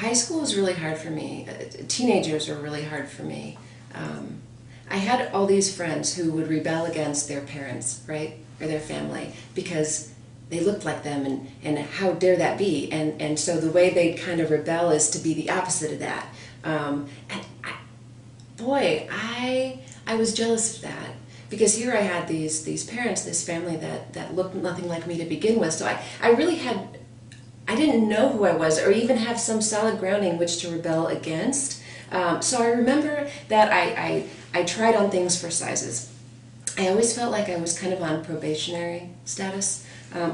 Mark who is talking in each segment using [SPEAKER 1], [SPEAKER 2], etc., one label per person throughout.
[SPEAKER 1] high school was really hard for me. Teenagers were really hard for me. I had all these friends who would rebel against their parents, right, or their family, because they looked like them, and how dare that be? And so the way they'd kind of rebel is to be the opposite of that. And I was jealous of that, because here I had these parents, this family that looked nothing like me to begin with. So I didn't know who I was, or even have some solid grounding which to rebel against. So I remember that I tried on things for sizes. I always felt like I was kind of on probationary status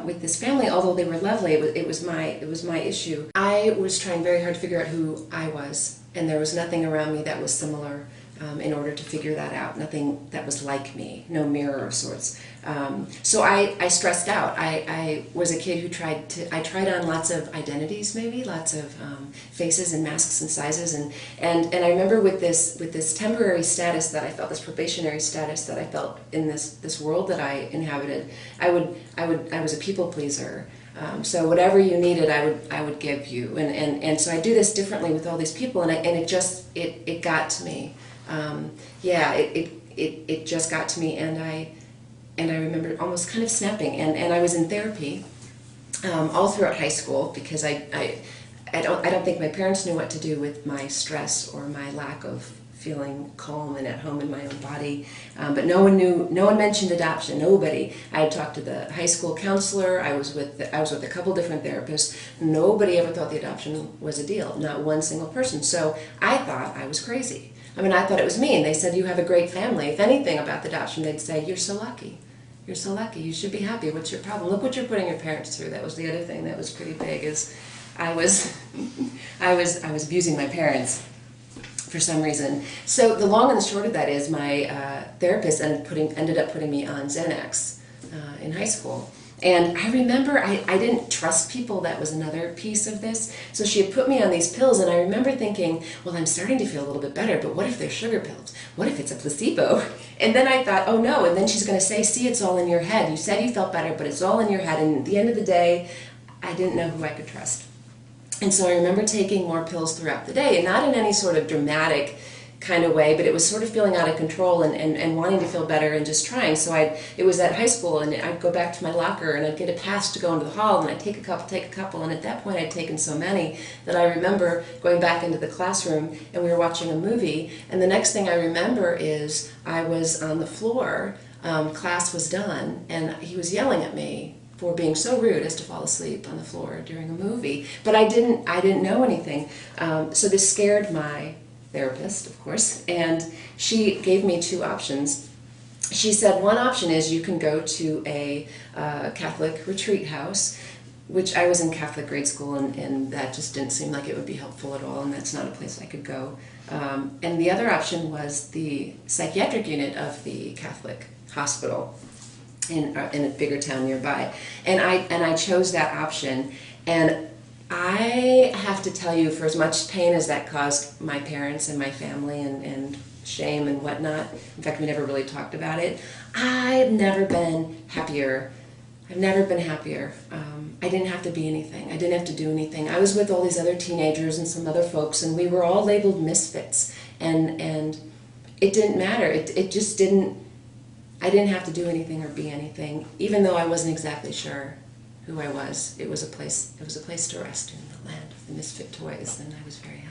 [SPEAKER 1] with this family, although they were lovely. It was my issue. I was trying very hard to figure out who I was, and there was nothing around me that was similar in order to figure that out. Nothing that was like me, no mirror of sorts. So I stressed out. I was a kid who I tried on lots of identities, maybe lots of faces and masks and sizes, and I remember with this temporary status that I felt, this probationary status that I felt in this world that I inhabited, I was a people pleaser. So whatever you needed, I would give you, and so I do this differently with all these people, and it got to me. It just got to me, and I remember almost kind of snapping, and I was in therapy all throughout high school, because I don't think my parents knew what to do with my stress or my lack of feeling calm and at home in my own body, but no one mentioned adoption. Nobody. I had talked to the high school counselor. I was with a couple different therapists. Nobody ever thought the adoption was a deal. Not one single person. So I thought I was crazy. I mean, I thought it was me, and they said, you have a great family. If anything about the adoption, they'd say, you're so lucky. You're so lucky. You should be happy. What's your problem? Look what you're putting your parents through. That was the other thing that was pretty big, is I was abusing my parents for some reason. So the long and the short of that is my therapist ended up putting me on Xanax in high school. And I remember I didn't trust people. That was another piece of this. So she had put me on these pills, and I remember thinking, well, I'm starting to feel a little bit better, but what if they're sugar pills? What if it's a placebo? And then I thought, oh no, and then she's going to say, see, it's all in your head. You said you felt better, but it's all in your head. And at the end of the day, I didn't know who I could trust. And so I remember taking more pills throughout the day, and not in any sort of dramatic kind of way, but it was sort of feeling out of control and wanting to feel better and just trying. So it was at high school, and I'd go back to my locker, and I'd get a pass to go into the hall, and I'd take a couple, and at that point I'd taken so many that I remember going back into the classroom, and we were watching a movie, and the next thing I remember is I was on the floor, class was done, and he was yelling at me for being so rude as to fall asleep on the floor during a movie. But I didn't know anything. So this scared my therapist, of course, and she gave me two options. She said, one option is you can go to a Catholic retreat house, which I was in Catholic grade school, and that just didn't seem like it would be helpful at all, and that's not a place I could go. And the other option was the psychiatric unit of the Catholic hospital in a bigger town nearby. And I chose that option, and I have to tell you, for as much pain as that caused my parents and my family and shame and whatnot, in fact, we never really talked about it, I've never been happier. I've never been happier. I didn't have to be anything. I didn't have to do anything. I was with all these other teenagers and some other folks, and we were all labeled misfits, and it didn't matter. It just didn't, I didn't have to do anything or be anything, even though I wasn't exactly sure who I was. It was a place to rest in the land of the misfit toys, and I was very happy.